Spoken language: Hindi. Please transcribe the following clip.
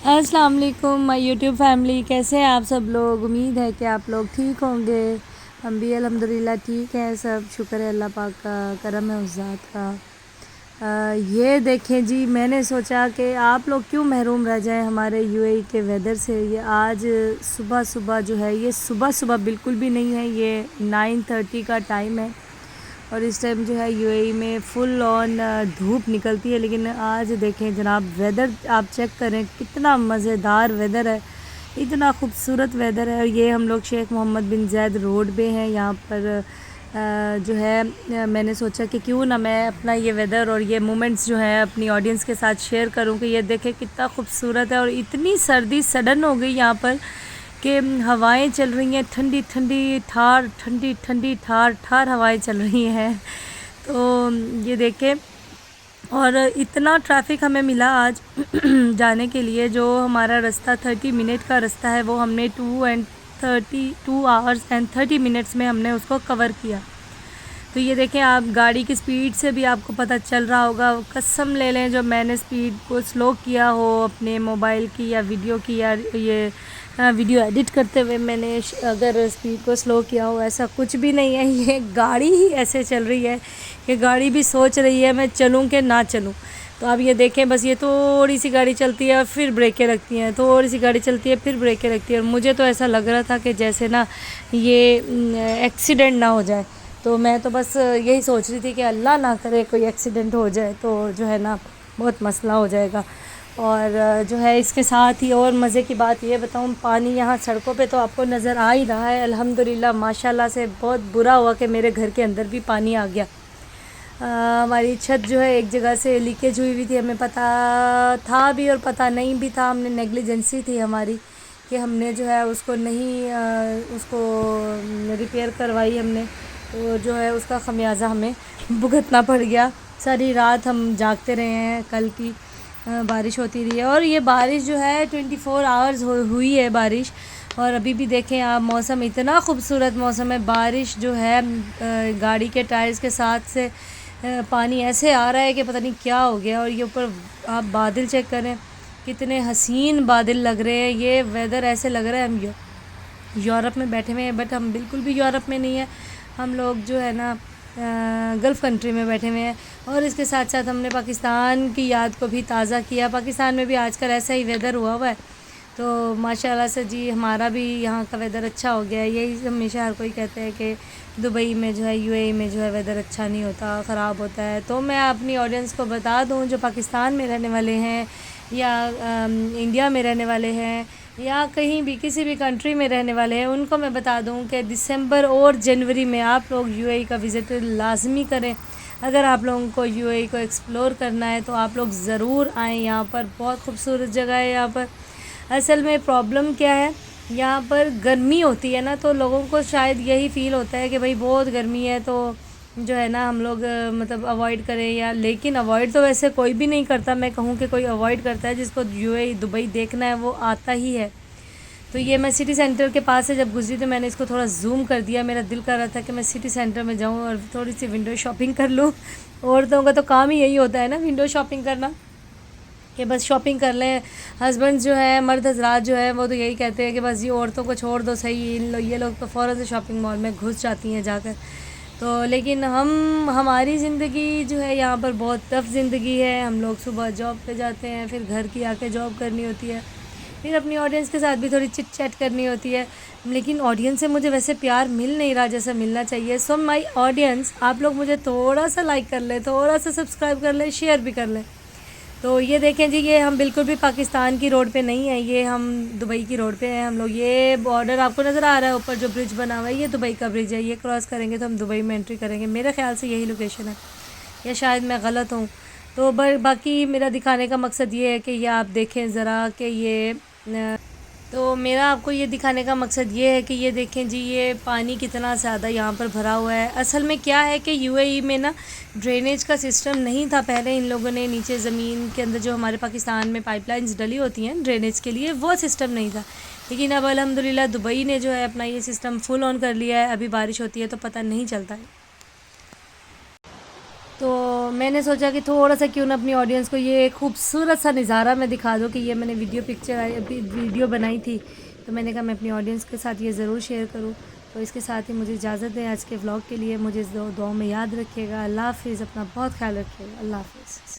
अस्सलाम वालेकुम माय यूट्यूब फैमिली, कैसे हैं आप सब लोग। उम्मीद है कि आप लोग ठीक होंगे। हम भी अल्हम्दुलिल्लाह ठीक हैं सब। शुक्र है अल्लाह पाक का, करम है उस ज़ात का। ये देखें जी, मैंने सोचा कि आप लोग क्यों महरूम रह जाएं हमारे यूएई के वेदर से। ये आज सुबह सुबह जो है, ये सुबह सुबह बिल्कुल भी नहीं है, ये 9:30 का टाइम है और इस टाइम जो है यूएई में फुल ऑन धूप निकलती है। लेकिन आज देखें जनाब, वेदर आप चेक करें, कितना मज़ेदार वेदर है, इतना खूबसूरत वेदर है। और ये हम लोग शेख मोहम्मद बिन ज़ायद रोड पे हैं। यहाँ पर जो है मैंने सोचा कि क्यों ना मैं अपना ये वेदर और ये मोमेंट्स जो है अपनी ऑडियंस के साथ शेयर करूँ कि ये देखें कितना खूबसूरत है। और इतनी सर्दी सडन हो गई यहाँ पर कि हवाएं चल रही हैं, ठंडी ठंडी ठार ठार हवाएं चल रही हैं। तो ये देखें, और इतना ट्रैफिक हमें मिला आज जाने के लिए। जो हमारा रास्ता 30 मिनट का रास्ता है, वो हमने 2 आवर्स एंड 30 मिनट्स में हमने उसको कवर किया। तो ये देखें, आप गाड़ी की स्पीड से भी आपको पता चल रहा होगा। कसम ले लें, जो मैंने स्पीड को स्लो किया हो अपने मोबाइल की या वीडियो की, या ये वीडियो एडिट करते हुए मैंने अगर स्पीड को स्लो किया हो, ऐसा कुछ भी नहीं है। ये गाड़ी ही ऐसे चल रही है कि गाड़ी भी सोच रही है मैं चलूँ कि ना चलूँ। तो आप ये देखें, बस ये थोड़ी सी गाड़ी चलती है और फिर ब्रेकें रखती हैं, थोड़ी सी गाड़ी चलती है फिर ब्रेकें रखती है। और मुझे तो ऐसा लग रहा था कि जैसे ना ये एक्सीडेंट ना हो जाए। तो मैं तो बस यही सोच रही थी कि अल्लाह ना करे कोई एक्सीडेंट हो जाए, तो जो है ना बहुत मसला हो जाएगा। और जो है इसके साथ ही और मज़े की बात ये बताऊँ, पानी यहाँ सड़कों पे तो आपको नज़र आ ही रहा है अल्हम्दुलिल्लाह माशाल्लाह से। बहुत बुरा हुआ कि मेरे घर के अंदर भी पानी आ गया। हमारी छत जो है एक जगह से लीकेज हुई हुई थी, हमें पता था भी और पता नहीं भी था। हमने नेग्लिजेंसी थी हमारी कि हमने जो है उसको नहीं उसको रिपेयर करवाई हमने। तो जो है उसका ख़मियाज़ा हमें भुगतना पड़ गया। सारी रात हम जागते रहे हैं। कल की बारिश होती रही है और ये बारिश जो है 24 आवर्स हुई है बारिश। और अभी भी देखें आप, मौसम इतना खूबसूरत मौसम है। बारिश जो है गाड़ी के टायर्स के साथ से पानी ऐसे आ रहा है कि पता नहीं क्या हो गया। और ये ऊपर आप बादल चेक करें, कितने हसीन बादल लग रहे हैं। ये वेदर ऐसे लग रहा है हम यूरोप में बैठे हुए हैं, बट हम बिल्कुल भी यूरोप में नहीं है। हम लोग जो है ना गल्फ़ कंट्री में बैठे हुए हैं। और इसके साथ साथ हमने पाकिस्तान की याद को भी ताज़ा किया। पाकिस्तान में भी आजकल ऐसा ही वेदर हुआ है। तो माशाल्लाह से जी हमारा भी यहाँ का वेदर अच्छा हो गया है। यही हमेशा हर कोई कहते हैं कि दुबई में जो है, यूएई में जो है वेदर अच्छा नहीं होता, ख़राब होता है। तो मैं अपनी ऑडियंस को बता दूँ, जो पाकिस्तान में रहने वाले हैं या इंडिया में रहने वाले हैं या कहीं भी किसी भी कंट्री में रहने वाले हैं, उनको मैं बता दूं कि दिसंबर और जनवरी में आप लोग यूएई का विज़िट लाजमी करें। अगर आप लोगों को यूएई को एक्सप्लोर करना है तो आप लोग ज़रूर आएँ। यहाँ पर बहुत खूबसूरत जगह है। यहाँ पर असल में प्रॉब्लम क्या है, यहाँ पर गर्मी होती है ना, तो लोगों को शायद यही फ़ील होता है कि भाई बहुत गर्मी है, तो जो है ना हम लोग मतलब अवॉइड करें। या लेकिन अवॉइड तो वैसे कोई भी नहीं करता। मैं कहूँ कि कोई अवॉइड करता है, जिसको यूएई दुबई देखना है वो आता ही है। तो ये मैं सिटी सेंटर के पास से जब गुजरी तो मैंने इसको थोड़ा जूम कर दिया। मेरा दिल कर रहा था कि मैं सिटी सेंटर में जाऊँ और थोड़ी सी विंडो शॉपिंग कर लूँ। औरतों का तो काम ही यही होता है ना, विंडो शॉपिंग करना, कि बस शॉपिंग कर लें। हस्बैंड जो है, मर्द हजरात जो है, वो तो यही कहते हैं कि बस ये औरतों को छोड़ दो सही, ये लोग तो फ़ौरन से शॉपिंग मॉल में घुस जाती हैं जाकर। तो लेकिन हमारी ज़िंदगी जो है यहाँ पर बहुत टफ़ ज़िंदगी है। हम लोग सुबह जॉब पे जाते हैं, फिर घर की आके जॉब करनी होती है, फिर अपनी ऑडियंस के साथ भी थोड़ी चिट चैट करनी होती है। लेकिन ऑडियंस से मुझे वैसे प्यार मिल नहीं रहा जैसा मिलना चाहिए। सो माई ऑडियंस, आप लोग मुझे थोड़ा सा लाइक कर लें, थोड़ा सा सब्सक्राइब कर लें, शेयर भी कर लें। तो ये देखें जी, ये हम बिल्कुल भी पाकिस्तान की रोड पे नहीं है, ये हम दुबई की रोड पे हैं हम लोग। ये बॉर्डर आपको नज़र आ रहा है, ऊपर जो ब्रिज बना हुआ है ये दुबई का ब्रिज है। ये क्रॉस करेंगे तो हम दुबई में एंट्री करेंगे। मेरे ख्याल से यही लोकेशन है, या शायद मैं गलत हूँ। तो बाकी मेरा दिखाने का मकसद ये है कि ये आप देखें ज़रा कि ये तो मेरा आपको ये दिखाने का मकसद ये है कि ये देखें जी, ये पानी कितना ज़्यादा यहाँ पर भरा हुआ है। असल में क्या है कि यूएई में ना ड्रेनेज का सिस्टम नहीं था पहले। इन लोगों ने नीचे ज़मीन के अंदर जो हमारे पाकिस्तान में पाइपलाइंस डली होती हैं ड्रेनेज के लिए, वो सिस्टम नहीं था। लेकिन अब अल्हम्दुलिल्लाह दुबई ने जो है अपना ये सिस्टम फुल ऑन कर लिया है। अभी बारिश होती है तो पता नहीं चलता है। तो मैंने सोचा कि थोड़ा सा क्यों ना अपनी ऑडियंस को ये खूबसूरत सा नज़ारा मैं दिखा दूँ कि ये मैंने वीडियो बनाई थी, तो मैंने कहा मैं अपनी ऑडियंस के साथ ये ज़रूर शेयर करूँ। तो इसके साथ ही मुझे इजाज़त दें आज के व्लॉग के लिए। मुझे दुआ में याद रखिएगा। अल्लाह हाफ़िज़। अपना बहुत ख्याल रखिएगा। अल्लाह हाफ़िज़।